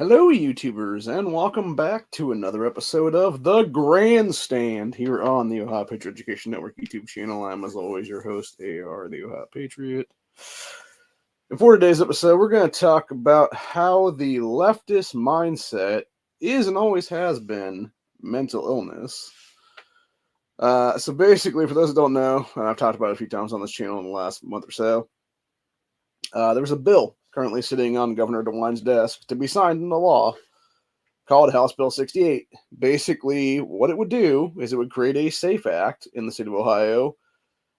Hello, YouTubers, and welcome back to another episode of The Grandstand here on the Ohio Patriot Education Network YouTube channel. I'm, as always, your host, AR, the Ohio Patriot. And for today's episode, we're going to talk about how the leftist mindset is and always has been mental illness. So basically, for those that don't know, and I've talked about it a few times on this channel in the last month or so, there was a bill currently sitting on Governor DeWine's desk to be signed into law called House Bill 68. Basically, what it would do is it would create a SAFE Act in the state of Ohio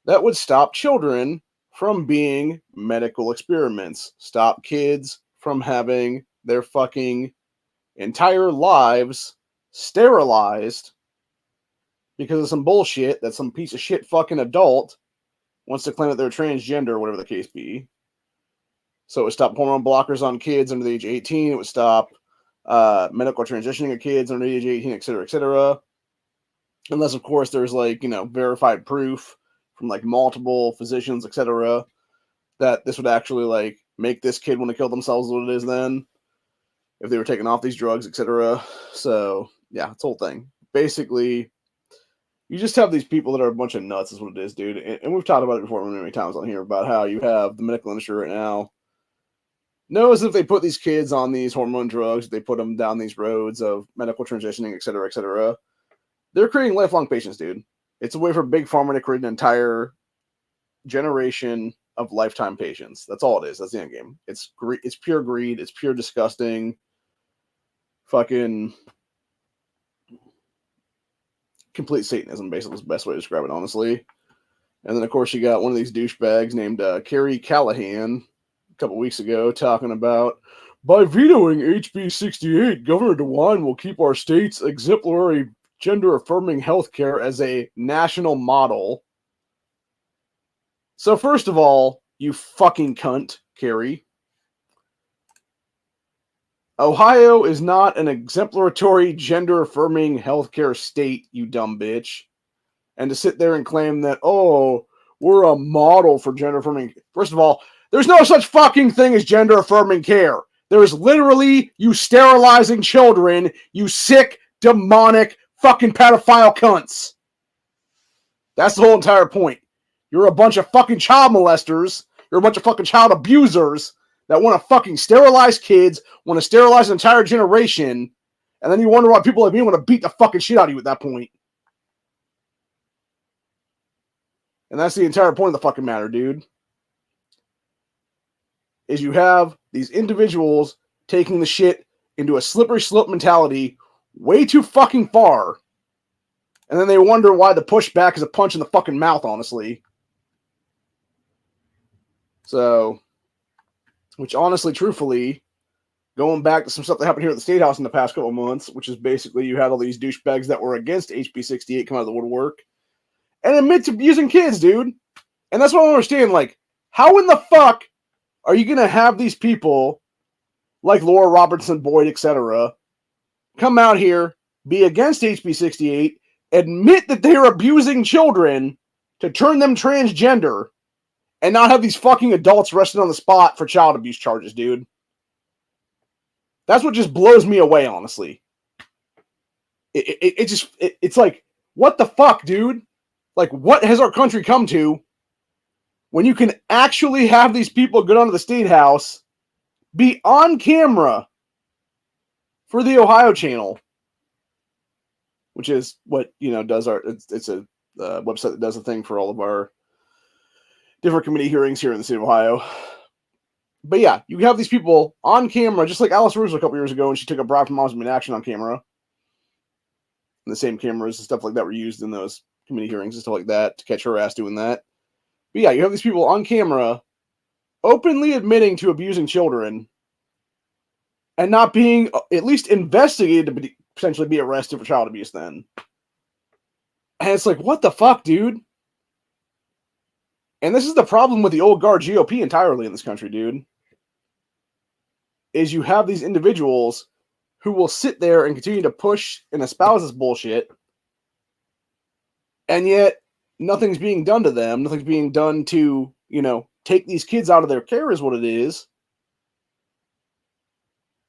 that would stop children from being medical experiments, stop kids from having their fucking entire lives sterilized because of some bullshit that some piece of shit fucking adult wants to claim that they're transgender or whatever the case be. So it would stop hormone blockers on kids under the age of 18. It would stop medical transitioning of kids under the age of 18, et cetera, et cetera. Unless, of course, there's verified proof from multiple physicians, et cetera, that this would actually make this kid want to kill themselves, what it is then, if they were taking off these drugs, et cetera. So, yeah, it's the whole thing. Basically, you just have these people that are a bunch of nuts, is what it is, dude. And we've talked about it before many times on here about how you have the medical industry right now knows if they put these kids on these hormone drugs, they put them down these roads of medical transitioning, et cetera, they're creating lifelong patients, dude. It's a way for Big Pharma to create an entire generation of lifetime patients. That's all it is. That's the end game. It's pure greed. It's pure disgusting. Fucking complete Satanism, basically, is the best way to describe it, honestly. And then, of course, you got one of these douchebags named Kerry Callahan a couple weeks ago talking about, by vetoing HB 68, Governor DeWine will keep our state's exemplary gender-affirming healthcare as a national model. So first of all, you fucking cunt, Kerry, Ohio is not an exemplary gender-affirming healthcare state, you dumb bitch. And to sit there and claim that, oh, we're a model for gender-affirming... First of all, there's no such fucking thing as gender-affirming care. There is literally you sterilizing children, you sick, demonic, fucking pedophile cunts. That's the whole entire point. You're a bunch of fucking child molesters. You're a bunch of fucking child abusers that want to fucking sterilize kids, want to sterilize an entire generation, and then you wonder why people like me want to beat the fucking shit out of you at that point. And that's the entire point of the fucking matter, dude. Is you have these individuals taking the shit into a slippery slope mentality way too fucking far. And then they wonder why the pushback is a punch in the fucking mouth, honestly. So, which honestly, truthfully, going back to some stuff that happened here at the State House in the past couple of months, which is basically you had all these douchebags that were against HB 68 come out of the woodwork and admit to abusing kids, dude. And that's what I don't understand. How in the fuck are you going to have these people like Laura Robertson Boyd, etc., come out here, be against HB 68, admit that they're abusing children to turn them transgender, and not have these fucking adults arrested on the spot for child abuse charges, dude? That's what just blows me away, honestly. It's like, what the fuck, dude? What has our country come to when you can actually have these people go down to the State House, be on camera for the Ohio channel, which is what, does it's a website that does a thing for all of our different committee hearings here in the state of Ohio. But yeah, you have these people on camera, just like Alice Russo a couple years ago when she took a bribe from Moms in Action on camera. And the same cameras and stuff like that were used in those committee hearings and stuff like that to catch her ass doing that. But yeah, you have these people on camera openly admitting to abusing children and not being at least investigated to potentially be arrested for child abuse then. And it's like, what the fuck, dude? And this is the problem with the old guard GOP entirely in this country, dude. Is you have these individuals who will sit there and continue to push and espouse this bullshit, and yet nothing's being done to them. Nothing's being done to, take these kids out of their care is what it is.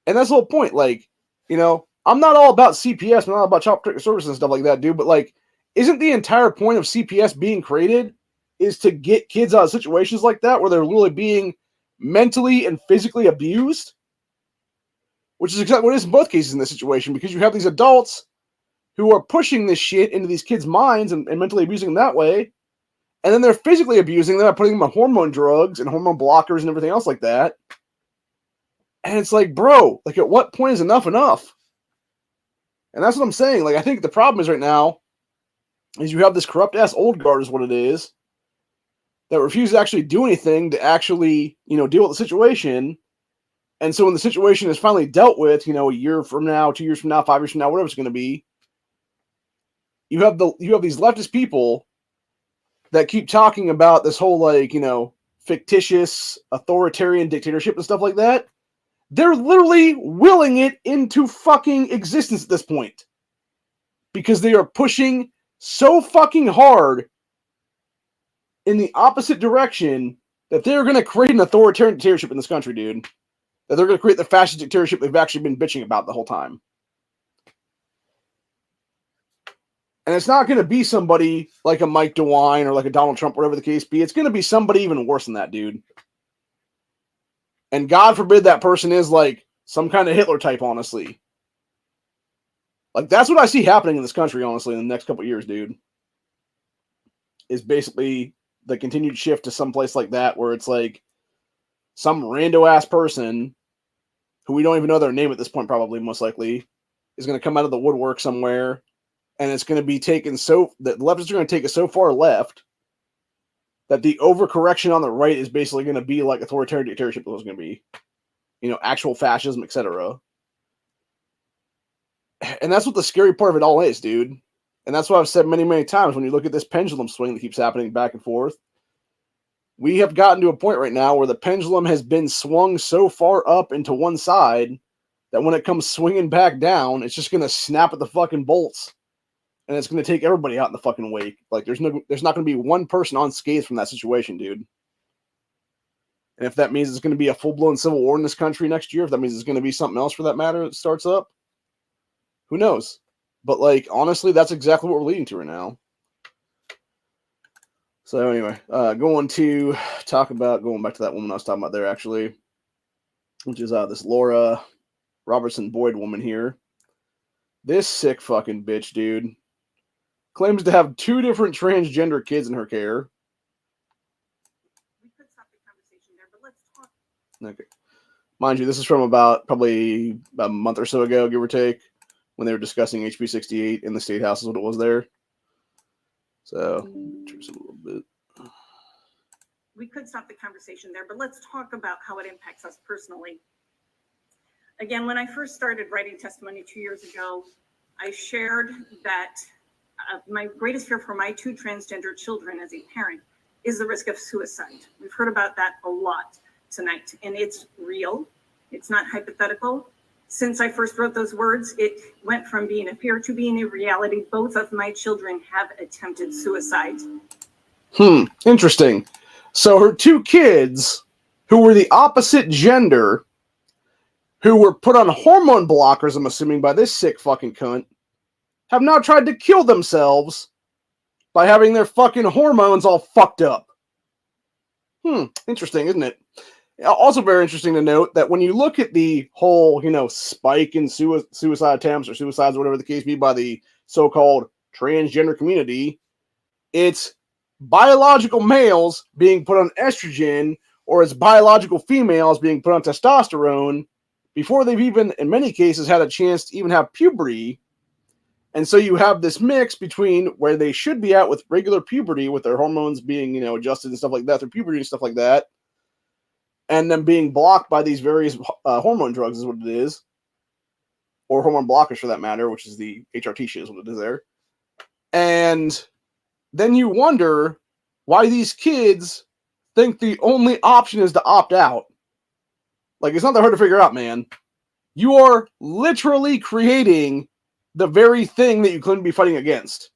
And that's the whole point. Like, you know, I'm not all about CPS, I'm not about child protective services and stuff like that, dude. But like, isn't the entire point of CPS being created is to get kids out of situations like that where they're literally being mentally and physically abused? Which is exactly what it is in both cases in this situation, because you have these adults who are pushing this shit into these kids' minds and mentally abusing them that way. And then they're physically abusing them by putting them on hormone drugs and hormone blockers and everything else like that. And it's like, bro, like at what point is enough enough? And that's what I'm saying. Like, I think the problem is right now is you have this corrupt ass old guard is what it is that refuses to actually do anything to actually, you know, deal with the situation. And so when the situation is finally dealt with, you know, a year from now, 2 years from now, 5 years from now, whatever it's going to be, you have these leftist people that keep talking about this whole, like, you know, fictitious authoritarian dictatorship and stuff like that. They're literally willing it into fucking existence at this point because they are pushing so fucking hard in the opposite direction that they're going to create an authoritarian dictatorship in this country, dude. That they're going to create the fascist dictatorship they've actually been bitching about the whole time. And it's not going to be somebody like a Mike DeWine or like a Donald Trump, whatever the case be. It's going to be somebody even worse than that, dude. And God forbid that person is like some kind of Hitler type, honestly. Like, that's what I see happening in this country, honestly, in the next couple of years, dude. Is basically the continued shift to some place like that where it's like some rando-ass person who we don't even know their name at this point, probably, most likely, is going to come out of the woodwork somewhere, and it's going to be taken so that the leftists are going to take it so far left that the overcorrection on the right is basically going to be like authoritarian dictatorship was going to be, you know, actual fascism, etc. And that's what the scary part of it all is, dude. And that's what I've said many, many times. When you look at this pendulum swing that keeps happening back and forth, we have gotten to a point right now where the pendulum has been swung so far up into one side that when it comes swinging back down, it's just going to snap at the fucking bolts. And it's going to take everybody out in the fucking wake. Like, there's not going to be one person unscathed from that situation, dude. And if that means it's going to be a full-blown civil war in this country next year, if that means it's going to be something else for that matter that starts up, who knows? But, like, honestly, that's exactly what we're leading to right now. So, anyway, going to talk about, going back to that woman I was talking about there, actually, which is this Laura Robertson Boyd woman here. This sick fucking bitch, dude, claims to have 2 different transgender kids in her care. We could stop the conversation there, but let's talk. Okay. Mind you, this is from probably about a month or so ago, give or take, when they were discussing HB 68 in the State House is what it was there. So, just a little bit. We could stop the conversation there, but let's talk about how it impacts us personally. Again, when I first started writing testimony 2 years ago, I shared that my greatest fear for my 2 transgender children as a parent is the risk of suicide. We've heard about that a lot tonight, and it's real. It's not hypothetical. Since I first wrote those words, it went from being a fear to being a reality. Both of my children have attempted suicide. Interesting. So her 2 kids, who were the opposite gender, who were put on hormone blockers, I'm assuming, by this sick fucking cunt, have now tried to kill themselves by having their fucking hormones all fucked up. Interesting, isn't it? Also very interesting to note that when you look at the whole, you know, spike in suicide attempts or suicides or whatever the case be by the so-called transgender community, it's biological males being put on estrogen or it's biological females being put on testosterone before they've even, in many cases, had a chance to even have puberty. And so you have this mix between where they should be at with regular puberty, with their hormones being, you know, adjusted and stuff like that through puberty and stuff like that, and them being blocked by these various hormone drugs is what it is, or hormone blockers for that matter, which is the HRT shit is what it is there. And then you wonder why these kids think the only option is to opt out. Like, it's not that hard to figure out, man. You are literally creating the very thing that you couldn't be fighting against.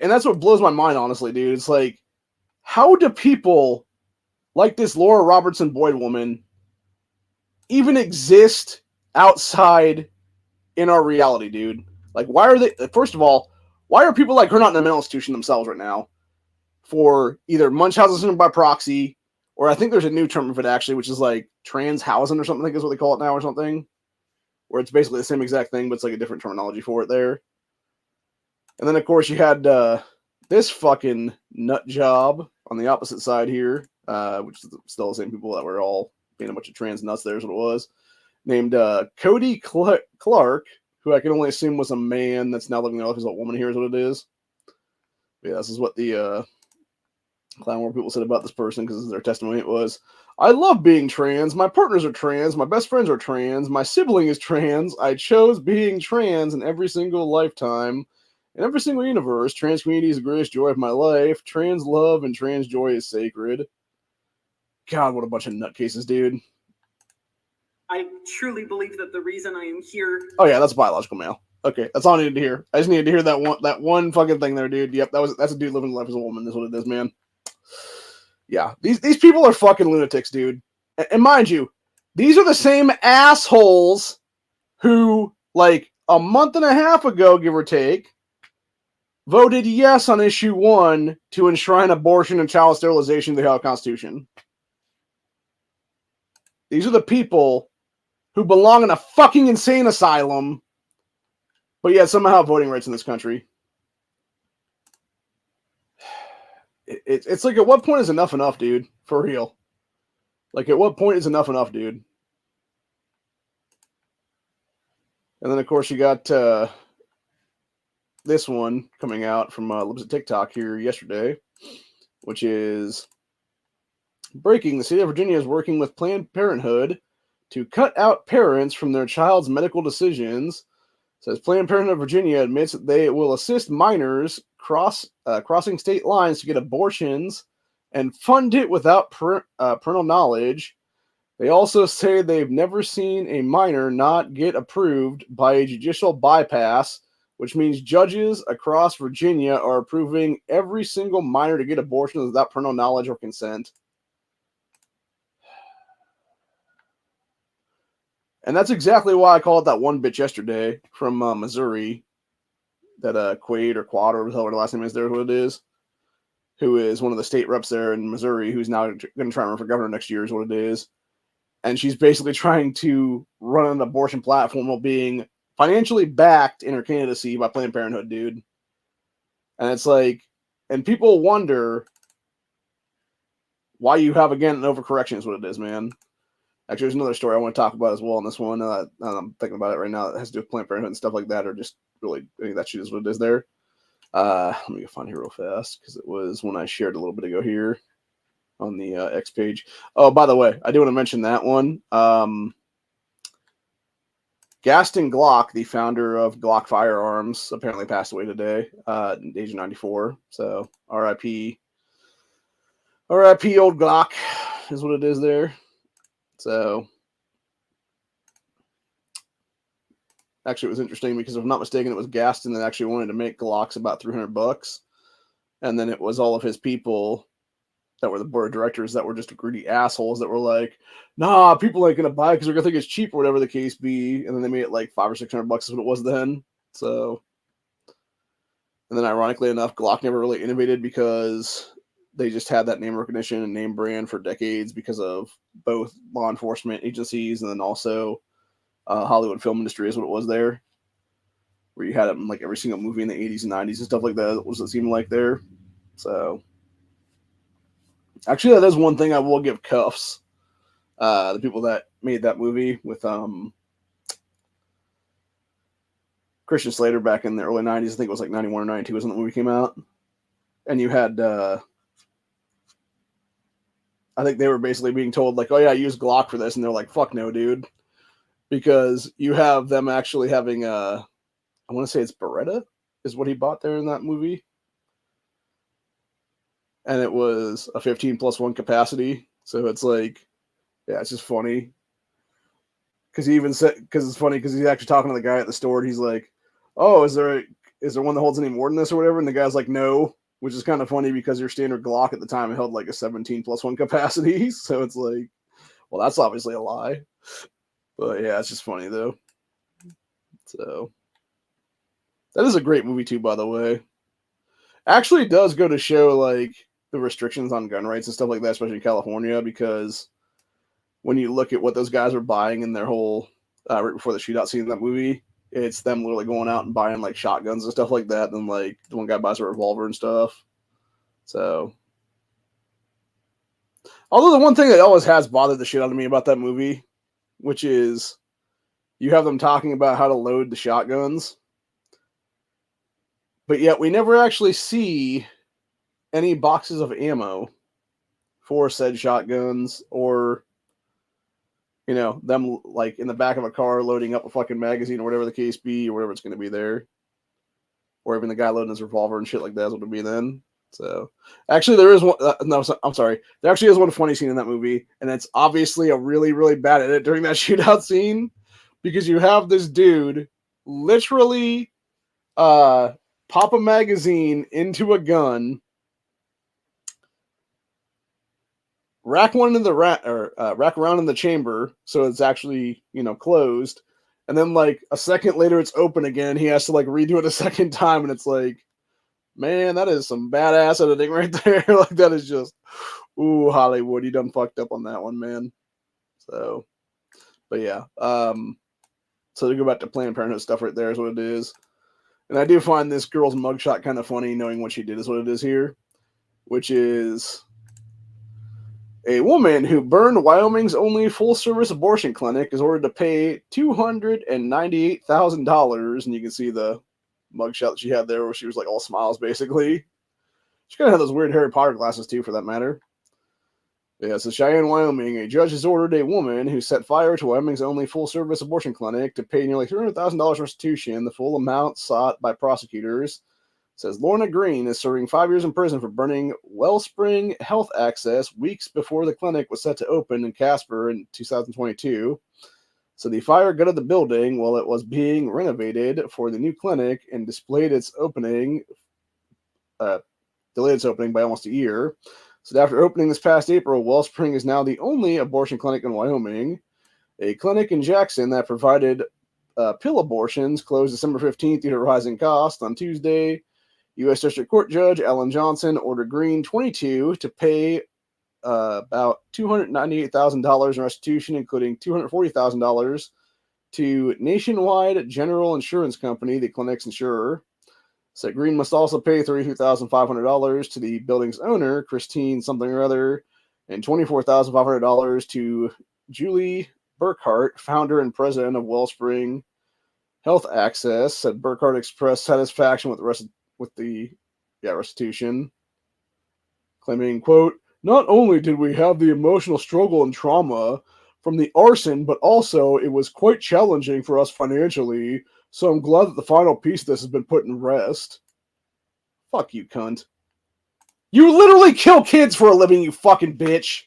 And that's what blows my mind, honestly, dude. It's like, how do people like this Laura Robertson Boyd woman even exist outside in our reality, dude? Like, why are they? First of all, why are people like her not in a mental institution themselves right now for either Munchausen syndrome by proxy, or I think there's a new term of it actually, which is like transhausen or something. I think is what they call it now, or something, where it's basically the same exact thing, but it's like a different terminology for it there. And then of course you had this fucking nut job on the opposite side here, which is still the same people that were all being a bunch of trans nuts. There's what it was, named Cody Clark, who I can only assume was a man that's now living their life as a woman. Here is what it is. But yeah, this is what the Clown War people said about this person, because their testimony it was, I love being trans. My partners are trans. My best friends are trans. My sibling is trans. I chose being trans in every single lifetime. In every single universe, trans community is the greatest joy of my life. Trans love and trans joy is sacred. God, what a bunch of nutcases, dude. I truly believe that the reason I am here. Oh yeah, that's biological male. Okay, that's all I needed to hear. I just needed to hear that one fucking thing there, dude. Yep, that's a dude living life as a woman. That's what it is, man. Yeah, these people are fucking lunatics, dude. And mind you, these are the same assholes who, like, a month and a half ago, give or take, voted yes on issue 1 to enshrine abortion and child sterilization to the Ohio Constitution. These are the people who belong in a fucking insane asylum, but yet somehow have voting rights in this country. It's like, at what point is enough, dude? For real. Like, at what point is enough, dude? And then, of course, you got this one coming out from Libs at TikTok here yesterday, which is breaking. The state of Virginia is working with Planned Parenthood to cut out parents from their child's medical decisions. It says Planned Parenthood of Virginia admits that they will assist minors crossing state lines to get abortions and fund it without parental knowledge. They also say they've never seen a minor not get approved by a judicial bypass, which means judges across Virginia are approving every single minor to get abortions without parental knowledge or consent. And that's exactly why I called that one bitch yesterday from Missouri, that Quaid or Quad or whatever the last name is there, who it is, who is one of the state reps there in Missouri, who's now going to try and run for governor next year is what it is. And she's basically trying to run an abortion platform while being financially backed in her candidacy by Planned Parenthood, dude. And it's like, and people wonder why you have, again, an overcorrection is what it is, man. Actually, there's another story I want to talk about as well in this one. I'm thinking about it right now. That has to do with Planned Parenthood and stuff like that, or just really, I think that shit is what it is there. Let me go find here real fast, because it was when I shared a little bit ago here on the X page. Oh, by the way, I do want to mention that one. Gaston Glock, the founder of Glock Firearms, apparently passed away today, at the age of 94. So R.I.P. R.I.P. old Glock is what it is there. So actually, it was interesting because, if I'm not mistaken, it was Gaston that actually wanted to make Glocks about $300, and then it was all of his people that were the board of directors that were just greedy assholes that were like, nah, people ain't gonna buy it because they're gonna think it's cheap or whatever the case be, and then they made it like $500 or $600 is what it was then. So, and then ironically enough, Glock never really innovated because they just had that name recognition and name brand for decades because of both law enforcement agencies and then also Hollywood film industry is what it was there, where you had it in like every single movie in the 80s and 90s and stuff like that. What was it seeming like there? So actually, that is one thing I will give cuffs. The people that made that movie with Christian Slater back in the early 90s, I think it was like 91 or 92 was when the movie came out. And you had, I think they were basically being told, like, oh yeah, use Glock for this. And they're like, fuck no, dude. Because you have them actually having, I want to say it's Beretta is what he bought there in that movie. And it was a 15+1 capacity. So it's like, yeah, it's just funny. Because he even said, because it's funny because he's actually talking to the guy at the store and he's like, oh, is there one that holds any more than this or whatever? And the guy's like, no, which is kind of funny because your standard Glock at the time held like a 17+1 capacity. So it's like, well, that's obviously a lie. But yeah, it's just funny though. So that is a great movie too, by the way. Actually, it does go to show like the restrictions on gun rights and stuff like that, especially in California, because when you look at what those guys are buying in their whole right before the shootout scene in that movie, it's them literally going out and buying like shotguns and stuff like that. Then like the one guy buys a revolver and stuff. So, although the one thing that always has bothered the shit out of me about that movie, which is you have them talking about how to load the shotguns, but yet we never actually see any boxes of ammo for said shotguns, or them like in the back of a car loading up a fucking magazine or whatever the case be, or whatever it's going to be there, or even the guy loading his revolver and shit like that's what it'd be then. So actually, there is one. No, I'm sorry. There actually is one funny scene in that movie, and it's obviously a really, really bad edit during that shootout scene, because you have this dude literally pop a magazine into a gun, rack one in the rack around in the chamber, so it's actually closed, and then like a second later it's open again. He has to like redo it a second time, and it's like, man, that is some badass editing right there. Like that is just, ooh, Hollywood, you done fucked up on that one, man. So, but yeah, so to go back to Planned Parenthood stuff right there is what it is, and I do find this girl's mugshot kind of funny, knowing what she did is what it is here, which is a woman who burned Wyoming's only full-service abortion clinic is ordered to pay $298,000, and you can see the mugshot that she had there, where she was like all smiles, basically. She kind of had those weird Harry Potter glasses too, for that matter. Yeah, so Cheyenne, Wyoming, a judge has ordered a woman who set fire to Wyoming's only full-service abortion clinic to pay nearly $300,000 restitution, the full amount sought by prosecutors. Says Lorna Green is serving 5 years in prison for burning Wellspring Health Access weeks before the clinic was set to open in Casper in 2022. So the fire gutted the building while it was being renovated for the new clinic and delayed its opening by almost a year. So after opening this past April, Wellspring is now the only abortion clinic in Wyoming. A clinic in Jackson that provided pill abortions closed December 15th due to rising costs. On Tuesday, U.S. District Court Judge Ellen Johnson ordered Green, 22, to pay about $298,000 in restitution, including $240,000 to Nationwide General Insurance Company, the clinic's insurer. So Green must also pay $32,500 to the building's owner, Christine something or other, and $24,500 to Julie Burkhart, founder and president of Wellspring Health Access. Said Burkhart expressed satisfaction with the restitution, claiming, quote, "Not only did we have the emotional struggle and trauma from the arson, but also it was quite challenging for us financially, so I'm glad that the final piece of this has been put in rest." Fuck you, cunt. You literally kill kids for a living, you fucking bitch.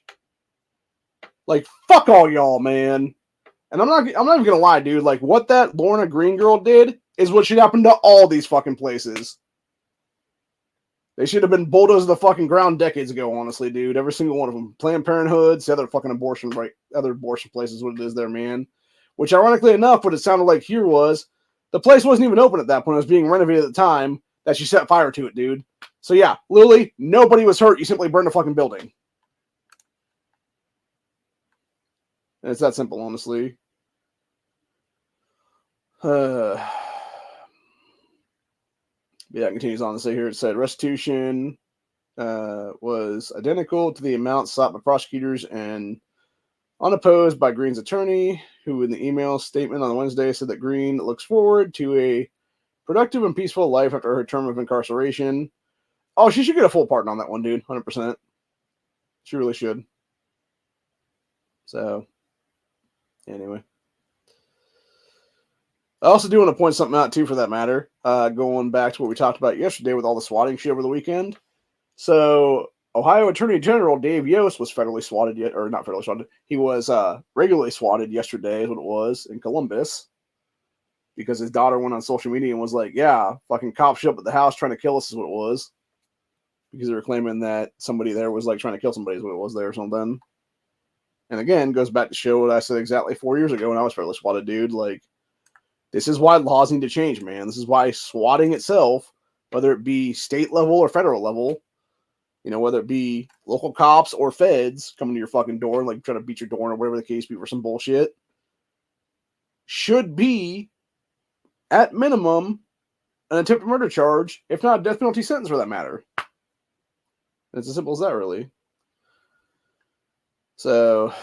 Like, fuck all y'all, man. And I'm not even gonna lie, dude. Like, what that Lorna Green girl did is what should happen to all these fucking places. They should have been bulldozed to the fucking ground decades ago, honestly, dude. Every single one of them. Planned Parenthoods, the other fucking other abortion places, what it is there, man. Which, ironically enough, what it sounded like here was, the place wasn't even open at that point. It was being renovated at the time that she set fire to it, dude. So yeah, literally, nobody was hurt. You simply burned a fucking building. And it's that simple, honestly. Yeah, it continues on to say here, it said restitution was identical to the amount sought by prosecutors and unopposed by Green's attorney, who in the email statement on Wednesday said that Green looks forward to a productive and peaceful life after her term of incarceration. Oh, she should get a full pardon on that one, dude. 100%. She really should. So, anyway. I also do want to point something out, too, for that matter. Going back to what we talked about yesterday with all the swatting shit over the weekend. So, Ohio Attorney General Dave Yost was federally swatted yet, or not federally swatted. He was regularly swatted yesterday, is what it was, in Columbus. Because his daughter went on social media and was like, yeah, fucking cops showed up at the house trying to kill us, is what it was. Because they were claiming that somebody there was like trying to kill somebody, is what it was there or something. And again, goes back to show what I said exactly 4 years ago when I was fairly swatted, dude. Like, this is why laws need to change, man. This is why swatting itself, whether it be state level or federal level, whether it be local cops or feds coming to your fucking door, like trying to beat your door or whatever the case be for some bullshit, should be, at minimum, an attempted murder charge, if not a death penalty sentence for that matter. It's as simple as that, really. So,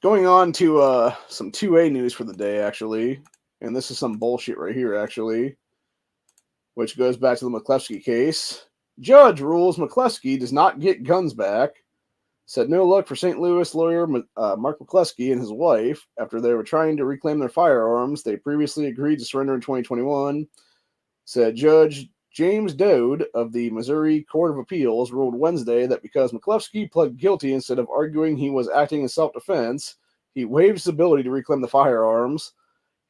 going on to some 2A news for the day, actually. And this is some bullshit right here, actually, which goes back to the McCleskey case. Judge rules McCleskey does not get guns back. Said no luck for St. Louis lawyer Mark McCleskey and his wife after they were trying to reclaim their firearms. They previously agreed to surrender in 2021. Said Judge James Dode of the Missouri Court of Appeals ruled Wednesday that because McCleskey pled guilty instead of arguing he was acting in self-defense, he waived his ability to reclaim the firearms.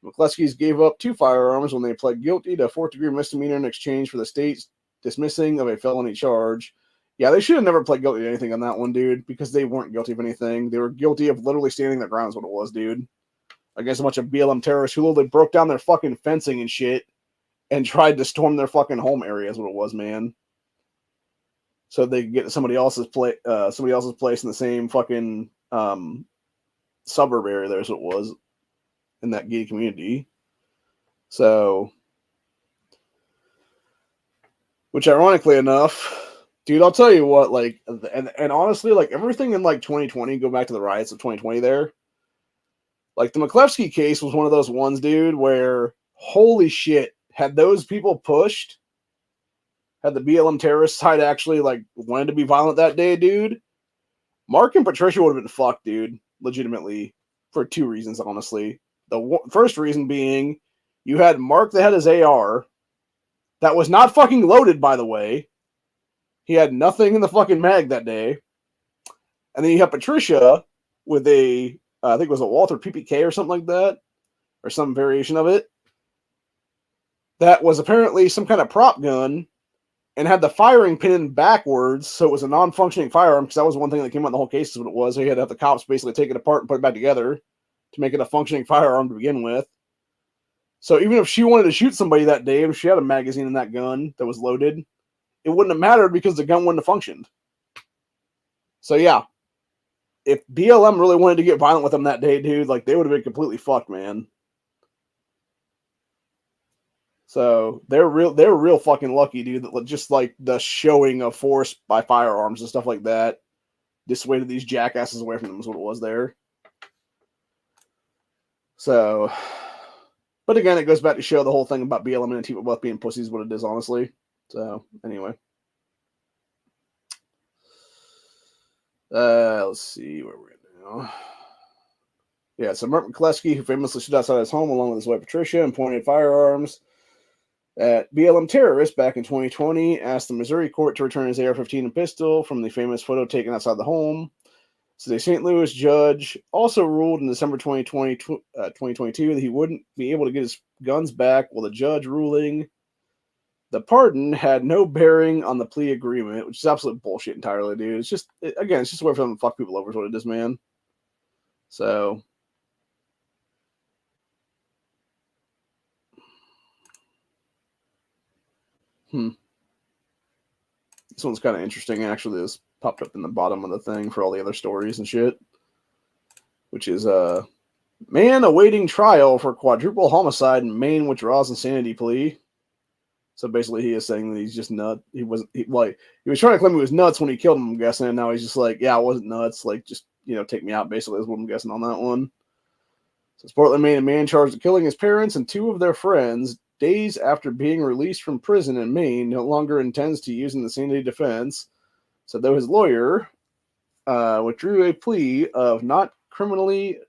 McCleskey's gave up 2 firearms when they pled guilty to a 4th-degree misdemeanor in exchange for the state's dismissing of a felony charge. Yeah, they should have never pled guilty to anything on that one, dude, because they weren't guilty of anything. They were guilty of literally standing their ground is what it was, dude. Against a bunch of BLM terrorists who literally broke down their fucking fencing and shit and tried to storm their fucking home area is what it was, man. So they could get to somebody else's place in the same fucking suburb area there is what it was in that gated community. So, which ironically enough, dude, I'll tell you what, like, and honestly, like, everything in, like, 2020, go back to the riots of 2020 there, like, the McCleskey case was one of those ones, dude, where, holy shit, had those people pushed, had the BLM terrorist side actually, like, wanted to be violent that day, dude, Mark and Patricia would have been fucked, dude, legitimately, for 2 reasons, honestly. The first reason being, you had Mark that had his AR, that was not fucking loaded, by the way. He had nothing in the fucking mag that day. And then you have Patricia with I think it was a Walther PPK or something like that, or some variation of it, that was apparently some kind of prop gun and had the firing pin backwards, so it was a non-functioning firearm, because that was one thing that came out in the whole case is what it was. So you had to have the cops basically take it apart and put it back together to make it a functioning firearm to begin with. So even if she wanted to shoot somebody that day, if she had a magazine in that gun that was loaded, it wouldn't have mattered because the gun wouldn't have functioned. So yeah, if BLM really wanted to get violent with them that day, dude, like, they would have been completely fucked, man. So they're real fucking lucky, dude, that just like the showing of force by firearms and stuff like that dissuaded these jackasses away from them is what it was there. So, but again, it goes back to show the whole thing about BLM and Antifa both being pussies, what it is, honestly. So anyway. Let's see where we're at now. Yeah, so Mark McCleskey, who famously stood outside his home along with his wife Patricia and pointed firearms at BLM terrorists back in 2020, asked the Missouri court to return his AR-15 and pistol from the famous photo taken outside the home. So the St. Louis judge also ruled in December 2022 that he wouldn't be able to get his guns back, while the judge ruling the pardon had no bearing on the plea agreement, which is absolute bullshit entirely, dude. It's just, again, it's just a way for them to fuck people over is what it is, man. So, this one's kind of interesting, actually. This popped up in the bottom of the thing for all the other stories and shit, which is, man awaiting trial for quadruple homicide in Maine withdraws insanity plea. So basically, he is saying that he's just nuts. He was trying to claim he was nuts when he killed him, I'm guessing, and now he's just like, yeah, I wasn't nuts. Like, just, take me out, basically, is what I'm guessing on that one. So Portland, Maine, a man charged with killing his parents and 2 of their friends days after being released from prison in Maine no longer intends to use an insanity defense. So though his lawyer withdrew a plea of not criminally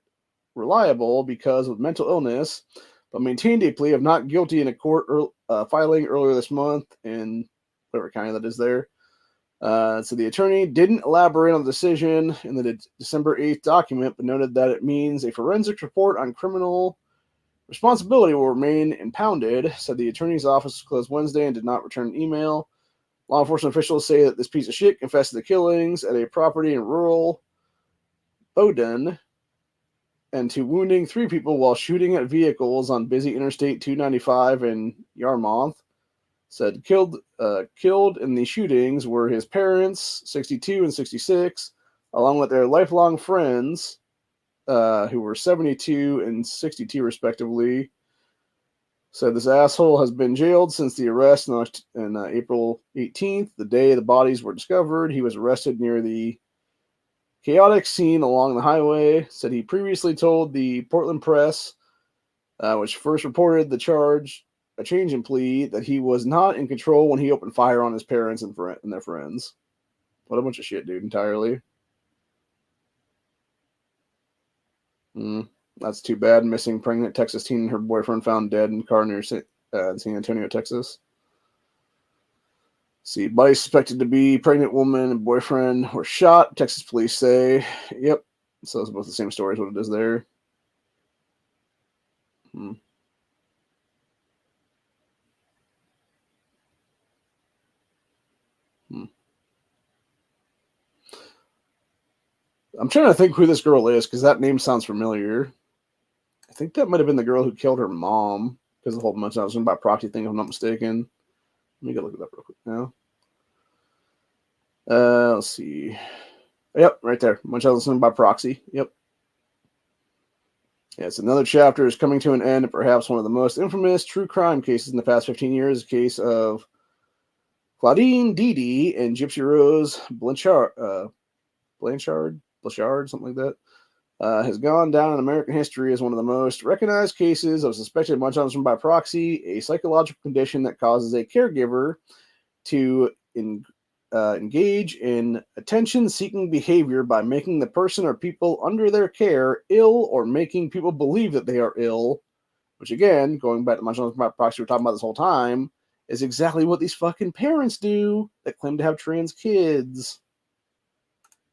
reliable because of mental illness, but maintained a plea of not guilty in a court filing earlier this month in whatever county that is there. So the attorney didn't elaborate on the decision in the December 8th document, but noted that it means a forensic report on criminal responsibility will remain impounded. Said the attorney's office was closed Wednesday and did not return an email. Law enforcement officials say that this piece of shit confessed to the killings at a property in rural Bowdoin and to wounding 3 people while shooting at vehicles on busy Interstate 295 in Yarmouth. Said killed in the shootings were his parents, 62 and 66, along with their lifelong friends, who were 72 and 62 respectively. Said this asshole has been jailed since the arrest on April 18th, the day the bodies were discovered. He was arrested near the chaotic scene along the highway. Said he previously told the Portland Press, which first reported the charge, a change in plea, that he was not in control when he opened fire on his parents and their friends. What a bunch of shit, dude, entirely. That's too bad. Missing pregnant Texas teen and her boyfriend found dead in car near San Antonio, Texas. See, body suspected to be pregnant woman and boyfriend were shot, Texas police say. Yep. So it's both the same story as what it is there. I'm trying to think who this girl is because that name sounds familiar. I think that might have been the girl who killed her mom because the whole Munchausen by proxy thing, if I'm not mistaken. Let me go look it up real quick now. Let's see. Yep, right there. Munchausen by proxy. Yep. Yes, another chapter is coming to an end, and perhaps one of the most infamous true crime cases in the past 15 years, the case of Claudine Dede and Gypsy Rose Blanchard, something like that, has gone down in American history as one of the most recognized cases of suspected Munchausen by proxy, a psychological condition that causes a caregiver to engage in attention-seeking behavior by making the person or people under their care ill or making people believe that they are ill, which again, going back to Munchausen by proxy we're talking about this whole time, is exactly what these fucking parents do that claim to have trans kids.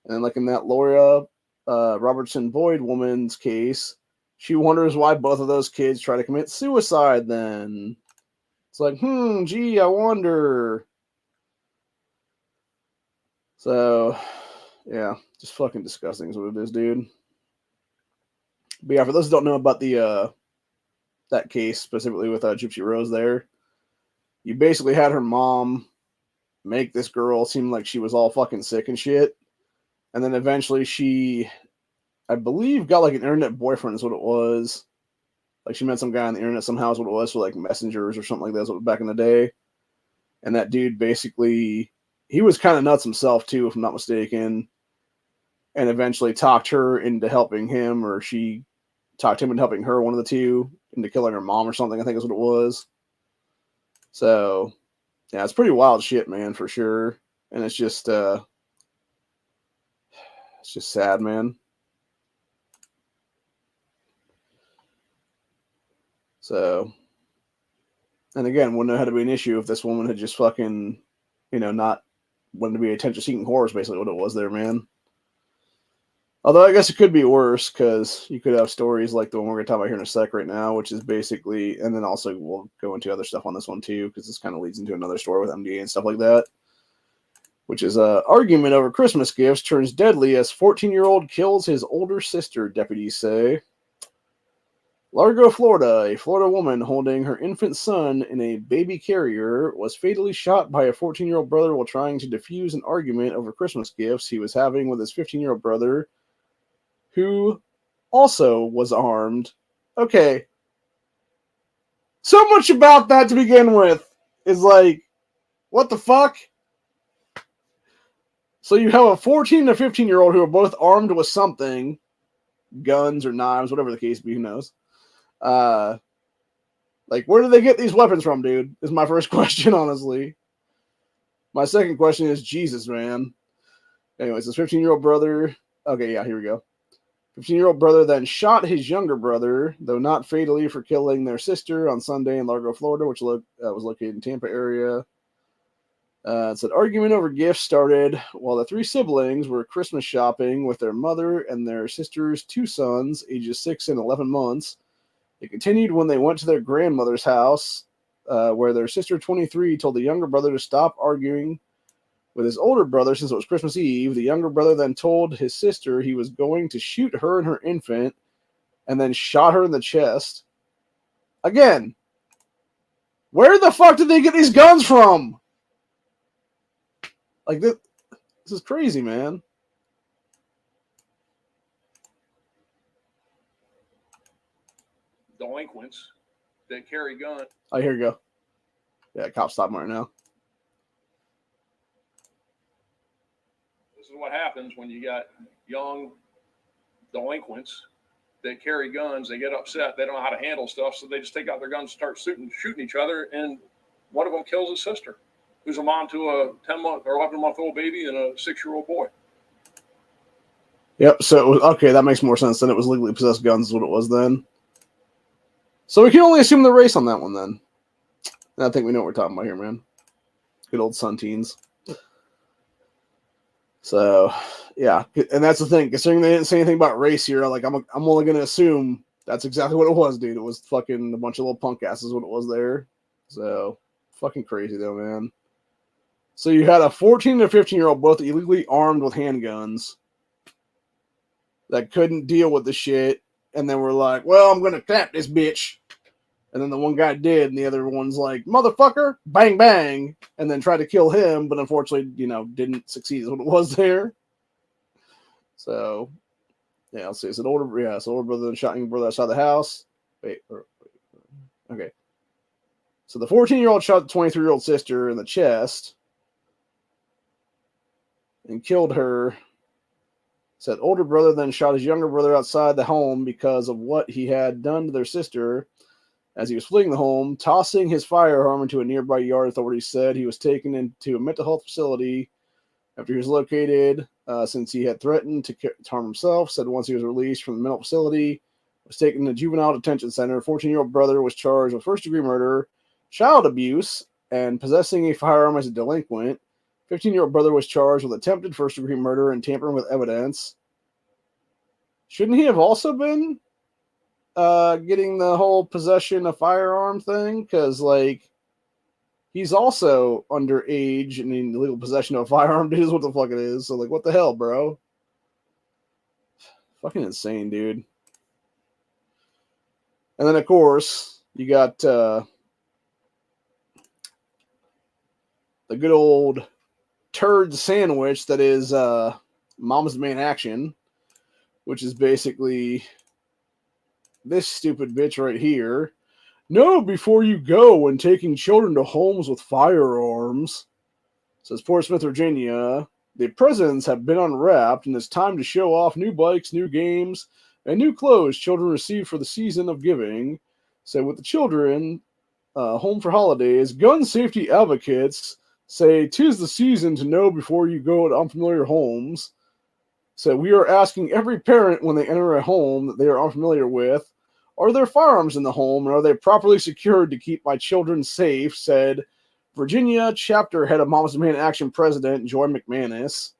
And like in that Laura Robertson Boyd woman's case, she wonders why both of those kids try to commit suicide then. It's like, gee, I wonder. So, yeah, just fucking disgusting is what it is, dude. But yeah, for those who don't know about the that case, specifically with Gypsy Rose there, you basically had her mom make this girl seem like she was all fucking sick and shit. And then eventually she, I believe, got like an internet boyfriend is what it was. Like she met some guy on the internet somehow is what it was, for like messengers or something like that, so back in the day. And that dude basically, he was kind of nuts himself too, if I'm not mistaken. And eventually talked her into helping him, or she talked him into helping her, one of the two, into killing her mom or something, I think is what it was. So, yeah, it's pretty wild shit, man, for sure. And it's just sad, man. So, and again, wouldn't have had to be an issue if this woman had just fucking, not wanted to be attention-seeking whore is basically what it was there, man. Although I guess it could be worse because you could have stories like the one we're going to talk about here in a sec right now, which is basically, and then also we'll go into other stuff on this one too, because this kind of leads into another story with MDA and stuff like that, which is argument over Christmas gifts turns deadly as 14-year-old kills his older sister, deputies say. Largo, Florida, a Florida woman holding her infant son in a baby carrier was fatally shot by a 14-year-old brother while trying to defuse an argument over Christmas gifts he was having with his 15-year-old brother, who also was armed. Okay. So much about that to begin with is like, what the fuck? So you have a 14 and a 15-year-old who are both armed with something, guns or knives, whatever the case be, who knows. Like, where do they get these weapons from, dude? Is my first question, honestly. My second question is, Jesus, man. Anyways, this 15-year-old brother. Okay, yeah, here we go. 15-year-old brother then shot his younger brother, though not fatally, for killing their sister on Sunday in Largo, Florida, which was located in Tampa area. It said argument over gifts started while the 3 siblings were Christmas shopping with their mother and their sister's 2 sons, ages 6 and 11 months. It continued when they went to their grandmother's house, where their sister, 23, told the younger brother to stop arguing with his older brother since it was Christmas Eve. The younger brother then told his sister he was going to shoot her and her infant, and then shot her in the chest. Again, where the fuck did they get these guns from? Like, this is crazy, man. Delinquents that carry guns. Oh, here you go. Yeah, cops stop right now. This is what happens when you got young delinquents that carry guns. They get upset. They don't know how to handle stuff, so they just take out their guns and start shooting each other, and one of them kills his sister, who's a mom to a 10-month or 11-month-old baby and a 6-year-old boy. Yep, so it was, okay, that makes more sense than it was legally possessed guns is what it was then. So we can only assume the race on that one then. And I think we know what we're talking about here, man. Good old Sun Teens. So, yeah, and that's the thing. Considering they didn't say anything about race here, like I'm only gonna assume that's exactly what it was, dude. It was fucking a bunch of little punk asses what it was there. So, fucking crazy though, man. So you had a 14 and a 15-year-old both illegally armed with handguns that couldn't deal with the shit, and then we're like, well, I'm gonna clap this bitch. And then the one guy did, and the other one's like, motherfucker, bang, bang, and then tried to kill him, but unfortunately, didn't succeed is what it was there. So, yeah, let's see. It's an older brother then shot young brother outside the house. Okay. So the 14-year-old shot the 23-year-old sister in the chest and killed her. Said older brother then shot his younger brother outside the home because of what he had done to their sister. As he was fleeing the home, tossing his firearm into a nearby yard, authorities said he was taken into a mental health facility after he was located, since he had threatened to harm himself. Said once he was released from the mental facility, was taken to juvenile detention center. 14-year-old brother was charged with first-degree murder, child abuse, and possessing a firearm as a delinquent. 15-year-old brother was charged with attempted first-degree murder and tampering with evidence. Shouldn't he have also been getting the whole possession of firearm thing? Because, he's also underage and in illegal possession of a firearm, dude, is what the fuck it is. So, what the hell, bro? Fucking insane, dude. And then, of course, you got the good old turd sandwich that is Mom's Main Action, which is basically this stupid bitch right here. Know before you go when taking children to homes with firearms. Says Portsmouth, Virginia. The presents have been unwrapped, and it's time to show off new bikes, new games, and new clothes children receive for the season of giving. So with the children home for holidays, gun safety advocates say 'tis the season to know before you go to unfamiliar homes. So we are asking every parent when they enter a home that they are unfamiliar with, are there firearms in the home, and are they properly secured to keep my children safe, said Virginia chapter head of Mom's Main Action president Joy McManus.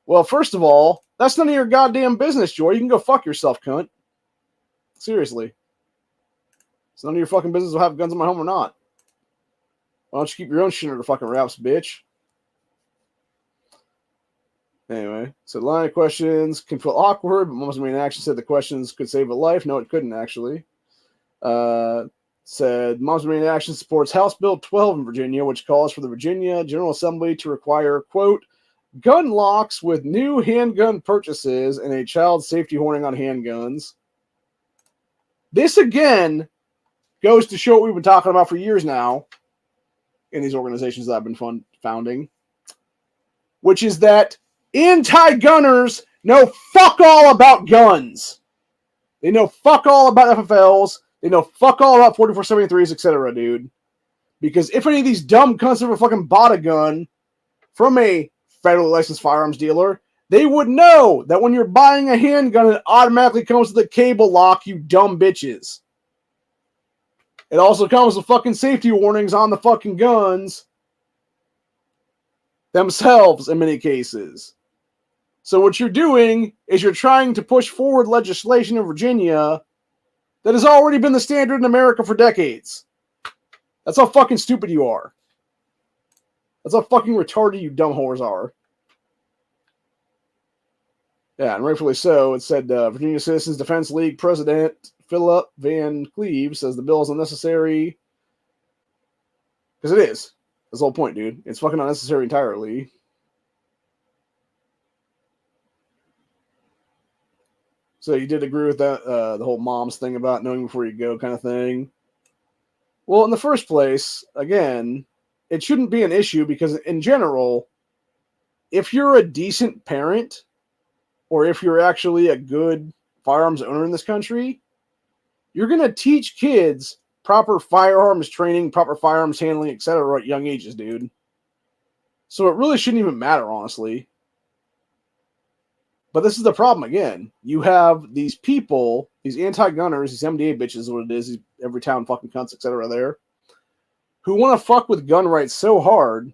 Well, first of all, that's none of your goddamn business, Joy. You can go fuck yourself, cunt. Seriously. It's none of your fucking business to have guns in my home or not. Why don't you keep your own shit under the fucking wraps, bitch? Anyway, so line of questions can feel awkward, but Mom's Main Action said the questions could save a life. No, it couldn't, actually. Said Mom's Main Action supports House Bill 12 in Virginia, which calls for the Virginia General Assembly to require, quote, gun locks with new handgun purchases and a child safety warning on handguns. This, again, goes to show what we've been talking about for years now in these organizations that I've been founding, which is that anti-gunners know fuck all about guns. They know fuck all about FFLs. They know fuck all about 4473s, etc., dude. Because if any of these dumb cunts ever fucking bought a gun from a federally licensed firearms dealer, they would know that when you're buying a handgun, it automatically comes with a cable lock, you dumb bitches. It also comes with fucking safety warnings on the fucking guns themselves in many cases. So what you're doing is you're trying to push forward legislation in Virginia that has already been the standard in America for decades. That's how fucking stupid you are. That's how fucking retarded you dumb whores are. Yeah, and rightfully so. It said Virginia Citizens Defense League President Philip Van Cleve says the bill is unnecessary. Because it is. That's the whole point, dude. It's fucking unnecessary entirely. So you did agree with that, the whole mom's thing about knowing before you go kind of thing? Well, in the first place, again, it shouldn't be an issue because in general, if you're a decent parent, or if you're actually a good firearms owner in this country, you're going to teach kids proper firearms training, proper firearms handling, etc. at young ages, dude. So it really shouldn't even matter, honestly. But this is the problem again. You have these people, these anti-gunners, these MDA bitches is what it is, these every town fucking cunts, etc. there, who want to fuck with gun rights so hard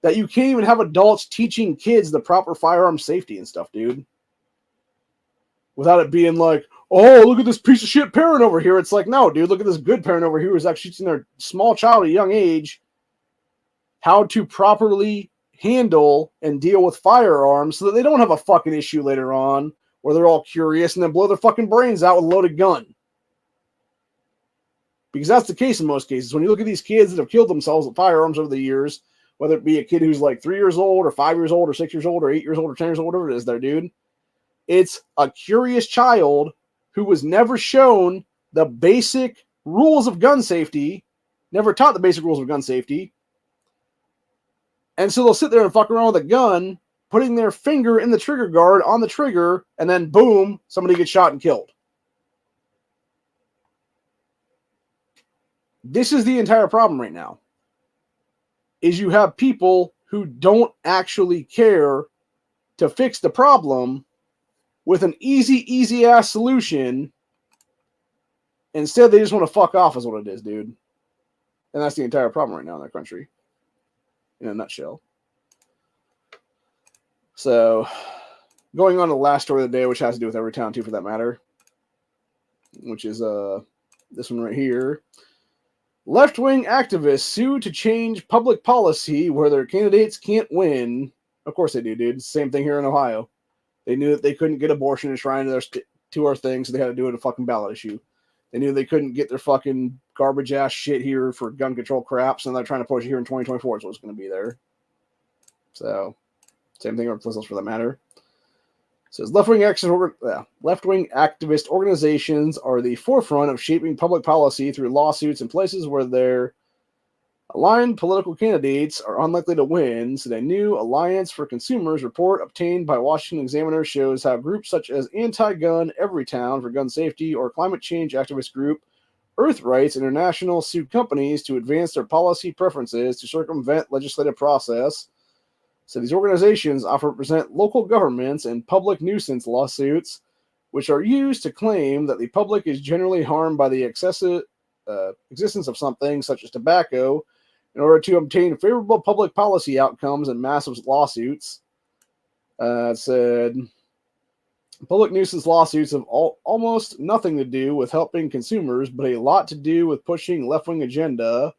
that you can't even have adults teaching kids the proper firearm safety and stuff, dude. Without it being like, oh, look at this piece of shit parent over here. It's like, no, dude, look at this good parent over here who's actually teaching their small child at a young age how to properly handle and deal with firearms so that they don't have a fucking issue later on where they're all curious and then blow their fucking brains out with a loaded gun. Because that's the case in most cases. When you look at these kids that have killed themselves with firearms over the years, whether it be a kid who's like 3 years old or 5 years old or 6 years old or 8 years old or 10 years old, whatever it is there, dude, it's a curious child who was never shown the basic rules of gun safety, never taught the basic rules of gun safety. And so they'll sit there and fuck around with a gun, putting their finger in the trigger guard on the trigger, and then boom, somebody gets shot and killed. This is the entire problem right now. Is you have people who don't actually care to fix the problem with an easy ass solution. Instead, they just want to fuck off is what it is, dude. And that's the entire problem right now in our country. In a nutshell. So, going on to the last story of the day, which has to do with every town too, for that matter, which is this one right here. Left-wing activists sue to change public policy where their candidates can't win. Of course they do, dude. Same thing here in Ohio. They knew that they couldn't get abortion enshrined to our thing, so they had to do it a fucking ballot issue. They knew they couldn't get their fucking garbage ass shit here for gun control crap, so they're trying to push it here in 2024 is what's going to be there. So, same thing with Blizzles for that matter. It says left-wing activist organizations are the forefront of shaping public policy through lawsuits in places where their aligned political candidates are unlikely to win. So, the new Alliance for Consumers report obtained by Washington Examiner shows how groups such as Anti-Gun Everytown for Gun Safety or climate change activist group Earth Rights International sued companies to advance their policy preferences to circumvent legislative process. So these organizations often represent local governments in public nuisance lawsuits, which are used to claim that the public is generally harmed by the excessive existence of something such as tobacco in order to obtain favorable public policy outcomes in massive lawsuits. It said public nuisance lawsuits have almost nothing to do with helping consumers, but a lot to do with pushing left-wing agenda.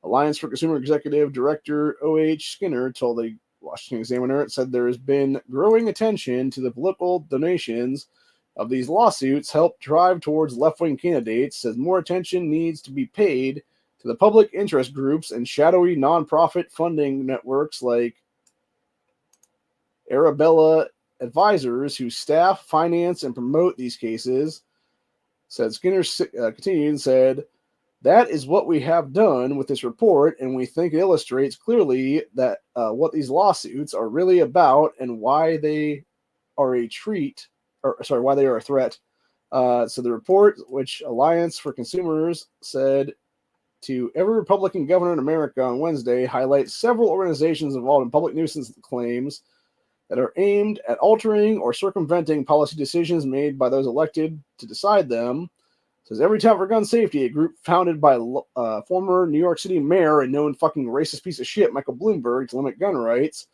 Alliance for Consumer Executive Director O.H. Skinner told the Washington Examiner. It said there has been growing attention to the political donations of these lawsuits help drive towards left-wing candidates, says more attention needs to be paid to the public interest groups and shadowy nonprofit funding networks like Arabella Advisors who staff, finance, and promote these cases. Said Skinner continued and said, that is what we have done with this report, and we think it illustrates clearly that what these lawsuits are really about and why they are a why they are a threat. So the report, which Alliance for Consumers said to every Republican governor in America on Wednesday, highlights several organizations involved in public nuisance claims that are aimed at altering or circumventing policy decisions made by those elected to decide them. It says Everytown for Gun Safety, a group founded by former New York City mayor and known fucking racist piece of shit Michael Bloomberg to limit gun rights,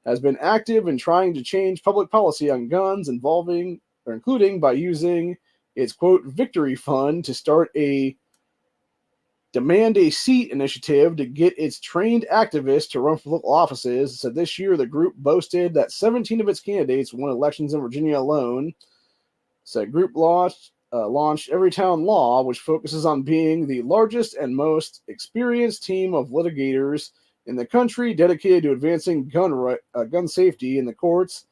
has been active in trying to change public policy on guns including by using its quote victory fund to start a Demand a Seat initiative to get its trained activists to run for local offices. It said this year the group boasted that 17 of its candidates won elections in Virginia alone. Said group launched Everytown Law, which focuses on being the largest and most experienced team of litigators in the country dedicated to advancing gun safety in the courts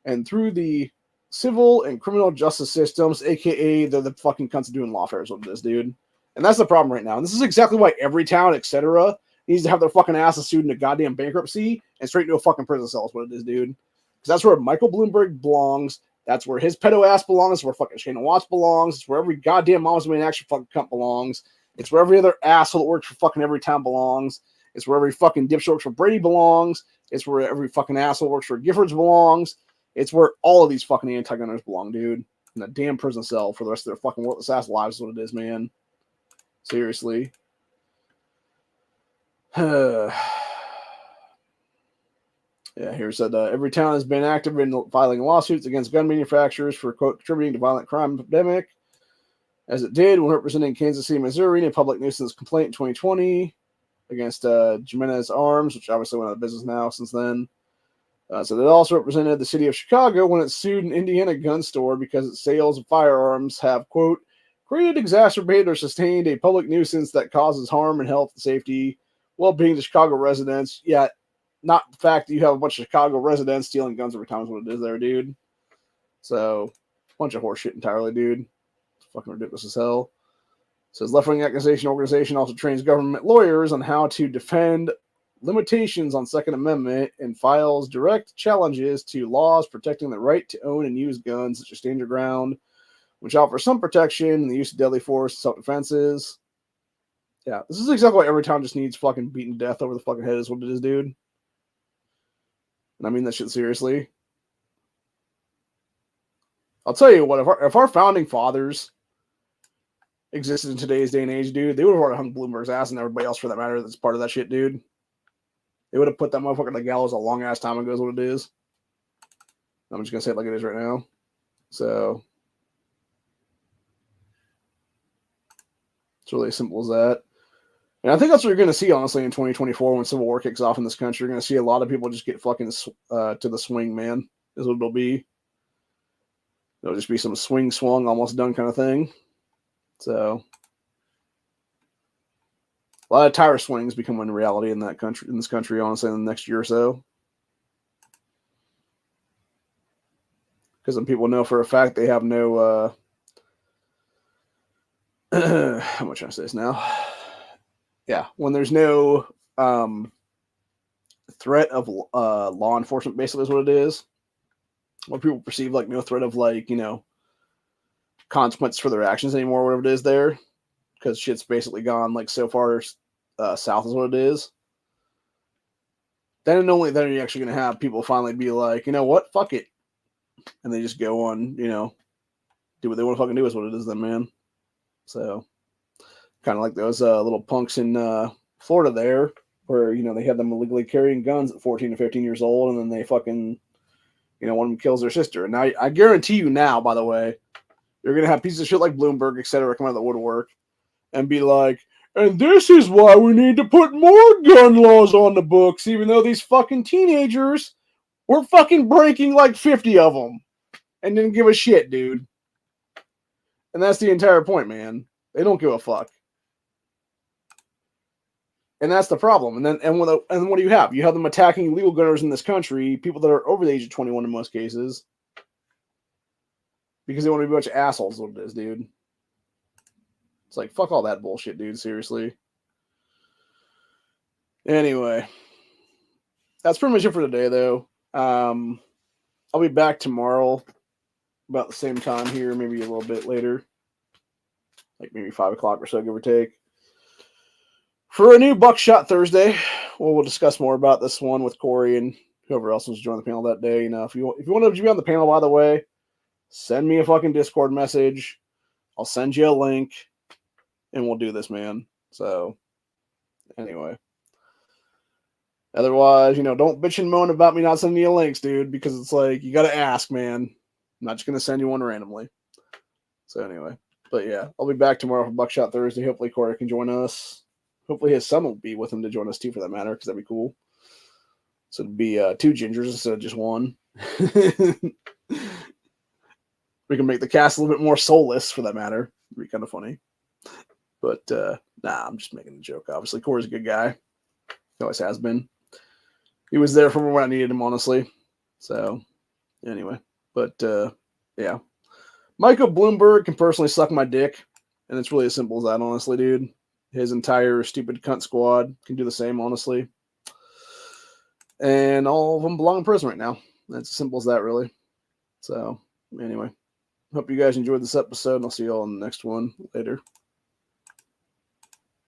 and through the civil and criminal justice systems, aka they're the fucking cunts of doing lawfare is what it is, dude. And that's the problem right now. And this is exactly why Everytown, etc., needs to have their fucking asses sued into goddamn bankruptcy and straight into a fucking prison cell is what it is, dude. Because that's where Michael Bloomberg belongs. That's where his pedo ass belongs. It's where fucking Shane Watts belongs. It's where every goddamn mom's man action fucking cunt belongs. It's where every other asshole that works for fucking Everytown belongs. It's where every fucking dipshit works for Brady belongs. It's where every fucking asshole works for Giffords belongs. It's where all of these fucking anti-gunners belong, dude. In a damn prison cell for the rest of their fucking worthless ass lives is what it is, man. Seriously. Yeah, here it said Everytown has been active in filing lawsuits against gun manufacturers for, quote, contributing to violent crime epidemic, as it did when representing Kansas City, Missouri in a public nuisance complaint in 2020 against Jimenez Arms, which obviously went out of business now since then. So they also represented the city of Chicago when it sued an Indiana gun store because its sales of firearms have, quote, created, exacerbated, or sustained a public nuisance that causes harm and health and safety, well-being to Chicago residents, yet not the fact that you have a bunch of Chicago residents stealing guns every time is what it is there, dude. So, bunch of horseshit entirely, dude. It's fucking ridiculous as hell. It says left-wing accusation organization also trains government lawyers on how to defend limitations on Second Amendment and files direct challenges to laws protecting the right to own and use guns, such as stand your ground, which offer some protection in the use of deadly force and self-defenses. Yeah, this is exactly why Everytown just needs fucking beaten to death over the fucking head is what it is, dude. And I mean that shit seriously. I'll tell you what, if our founding fathers existed in today's day and age, dude, they would have already hung Bloomberg's ass and everybody else for that matter that's part of that shit, dude. They would have put that motherfucker in the gallows a long ass time ago is what it is. I'm just gonna say it like it is right now. So it's really as simple as that. And I think that's what you're gonna see, honestly, in 2024 when Civil War kicks off in this country. You're gonna see a lot of people just get fucking to the swing, man. Is what it'll be. It'll just be some swing swung, almost done kind of thing. So a lot of tire swings becoming reality in that country, in this country, honestly, in the next year or so. Because some people know for a fact they have no how much I say this now? Yeah, when there's no threat of law enforcement, basically is what it is. What people perceive like no threat of like, you know, consequences for their actions anymore, whatever it is there. Because shit's basically gone like so far south is what it is. Then and only then are you actually going to have people finally be like, you know what, fuck it. And they just go on, you know, do what they want to fucking do is what it is then, man. So, kind of like those little punks in Florida there, where, you know, they had them illegally carrying guns at 14 to 15 years old, and then they fucking, you know, one of them kills their sister. And I guarantee you now, by the way, you're going to have pieces of shit like Bloomberg, et cetera, come out of the woodwork and be like, and this is why we need to put more gun laws on the books, even though these fucking teenagers were fucking breaking like 50 of them and didn't give a shit, dude. And that's the entire point, man. They don't give a fuck. And that's the problem. And what do you have? You have them attacking legal gunners in this country, people that are over the age of 21 in most cases, because they want to be a bunch of assholes, is what it is, dude. It's like, fuck all that bullshit, dude. Seriously. Anyway. That's pretty much it for today, though. I'll be back tomorrow about the same time here, maybe a little bit later. Like maybe 5 o'clock or so, give or take. For a new Buckshot Thursday, we'll discuss more about this one with Corey and whoever else wants to join the panel that day. You know, if you want to be on the panel, by the way, send me a fucking Discord message. I'll send you a link, and we'll do this, man. So, anyway. Otherwise, you know, don't bitch and moan about me not sending you links, dude, because it's like, you got to ask, man. I'm not just going to send you one randomly. So, anyway. But yeah, I'll be back tomorrow for Buckshot Thursday. Hopefully Corey can join us. Hopefully his son will be with him to join us too, for that matter, because that'd be cool. So it'd be 2 gingers instead of just one. We can make the cast a little bit more soulless, for that matter. It'd be kind of funny. But nah, I'm just making a joke. Obviously, Corey's a good guy. He always has been. He was there for me when I needed him, honestly. So anyway, but yeah. Michael Bloomberg can personally suck my dick, and it's really as simple as that, honestly, dude. His entire stupid cunt squad can do the same, honestly. And all of them belong in prison right now. That's as simple as that, really. So, anyway, hope you guys enjoyed this episode, and I'll see you all in the next one later.